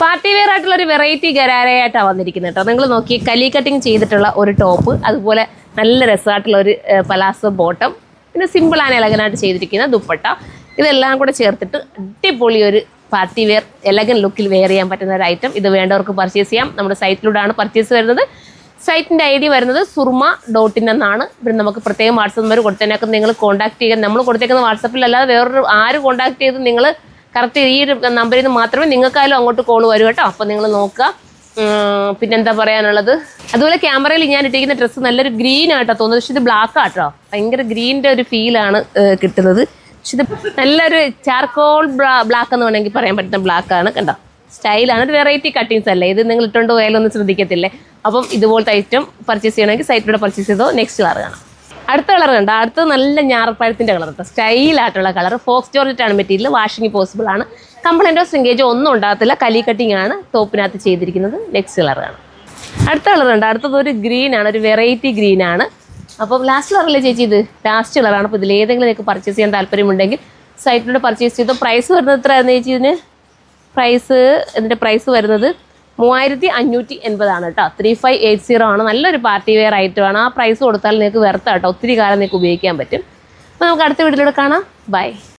Party wear ആയിട്ടുള്ള ഒരു variety ഗരാരയായിട്ടാണ് വന്നിരിക്കുന്നത് കേട്ടോ. നിങ്ങൾ നോക്കി കലി കട്ടിങ് ചെയ്തിട്ടുള്ള ഒരു ടോപ്പ്, അതുപോലെ നല്ല രസമായിട്ടുള്ള ഒരു പലാസോ ബോട്ടം, പിന്നെ സിമ്പിൾ ആൻഡ് എലഗനായിട്ട് ചെയ്തിരിക്കുന്ന ദുപ്പട്ട, ഇതെല്ലാം കൂടെ ചേർത്തിട്ട് അടിപൊളി ഒരു പാർട്ടി വെയർ എലഗൻ ലുക്കിൽ വെയർ ചെയ്യാൻ പറ്റുന്ന ഒരു ഐറ്റം. ഇത് വേണ്ടവർക്ക് പർച്ചേസ് ചെയ്യാം. നമ്മുടെ സൈറ്റിലൂടെയാണ് പർച്ചേസ് വരുന്നത്. സൈറ്റിൻ്റെ ID വരുന്നത് surma.in എന്നാണ്. പിന്നെ നമുക്ക് പ്രത്യേകം വാട്സപ്പ് നമ്പർ കൊടുത്തതിനൊക്കെ നിങ്ങൾ കോൺടാക്ട് ചെയ്യാൻ, നമ്മൾ കൊടുത്തേക്കുന്ന വാട്സപ്പിലല്ലാതെ വേറൊരു ആര് കോൺടാക്ട് ചെയ്ത് നിങ്ങൾ കറക്റ്റ് ഈ ഒരു നമ്പറിൽ നിന്ന് മാത്രമേ നിങ്ങൾക്കായാലും അങ്ങോട്ട് കോൾ വരൂ കേട്ടോ. അപ്പോൾ നിങ്ങൾ നോക്കുക. പിന്നെന്താ പറയാനുള്ളത്, അതുപോലെ ക്യാമറയിൽ ഞാൻ ഇട്ടിരിക്കുന്ന ഡ്രസ്സ് നല്ലൊരു ഗ്രീൻ ആയിട്ടാണ് തോന്നുന്നത്. പക്ഷെ ഇത് ബ്ലാക്ക് ആട്ടോ, ഭയങ്കര ഗ്രീനിൻ്റെ ഒരു ഫീലാണ് കിട്ടുന്നത്. പക്ഷെ ഇത് നല്ലൊരു ചാർക്കോൾ ബ്ലാക്ക് എന്ന് വേണമെങ്കിൽ പറയാൻ പറ്റുന്ന ബ്ലാക്കാണ്. കണ്ടോ, സ്റ്റൈലാണ്. ഒരു വെറൈറ്റി കട്ടിങ്സ് അല്ലേ ഇത്, നിങ്ങൾ ഇട്ടുകൊണ്ട് പോയാലൊന്നും ശ്രദ്ധിക്കത്തില്ലേ. അപ്പം ഇതുപോലത്തെ ഐറ്റം പർച്ചേസ് ചെയ്യണമെങ്കിൽ സൈറ്റിലൂടെ പർച്ചേസ് ചെയ്തോ. നെക്സ്റ്റ് കളർ കാണാം. അടുത്ത കളർ കണ്ടോ, അടുത്ത നല്ല ഞാറപ്പഴത്തിൻ്റെ കളർ കേട്ടോ, സ്റ്റൈലായിട്ടുള്ള കളർ. ഫോക്സ് ജോർജറ്റാണ് മെറ്റീരിയൽ, വാഷിംഗ് പോസിബിൾ ആണ്. കംപ്ലൈൻറ്റോ ശ്രിങ്കേജോ ഒന്നും ഉണ്ടാകത്തില്ല. കലി കട്ടിങ് ആണ് ടോപ്പിനകത്ത് ചെയ്തിരിക്കുന്നത്. നെക്സ്റ്റ് കളർ കാണാം. അടുത്ത കളർ കണ്ടോ, അടുത്തത് ഒരു ഗ്രീൻ ആണ്, ഒരു വെറൈറ്റി ഗ്രീൻ ആണ്. അപ്പം ലാസ്റ്റ് കളറല്ലേ ചേച്ചി, ഇത് ലാസ്റ്റ് കളറാണ്. അപ്പോൾ ഇതിലേതെങ്കിലും നിങ്ങൾക്ക് പർച്ചേസ് ചെയ്യാൻ താല്പര്യമുണ്ടെങ്കിൽ സൈറ്റിലൂടെ പർച്ചേസ് ചെയ്തോ. പ്രൈസ് വരുന്നത് എത്രയായിരുന്നു ചേച്ചി ഇതിന്? ഇതിൻ്റെ പ്രൈസ് വരുന്നത് 3580 ആണ് കേട്ടോ. 3580 ആണ്. നല്ലൊരു പാർട്ടി വെയർ ഐറ്റമാണ്. ആ പ്രൈസ് കൊടുത്താൽ നിങ്ങൾക്ക് വെർത്ത് കേട്ടോ. ഒത്തിരി കാലം നിങ്ങൾക്ക് ഉപയോഗിക്കാൻ പറ്റും. അപ്പോൾ നമുക്ക് അടുത്ത വീഡിയോയിലൂടെ കാണാം. ബൈ.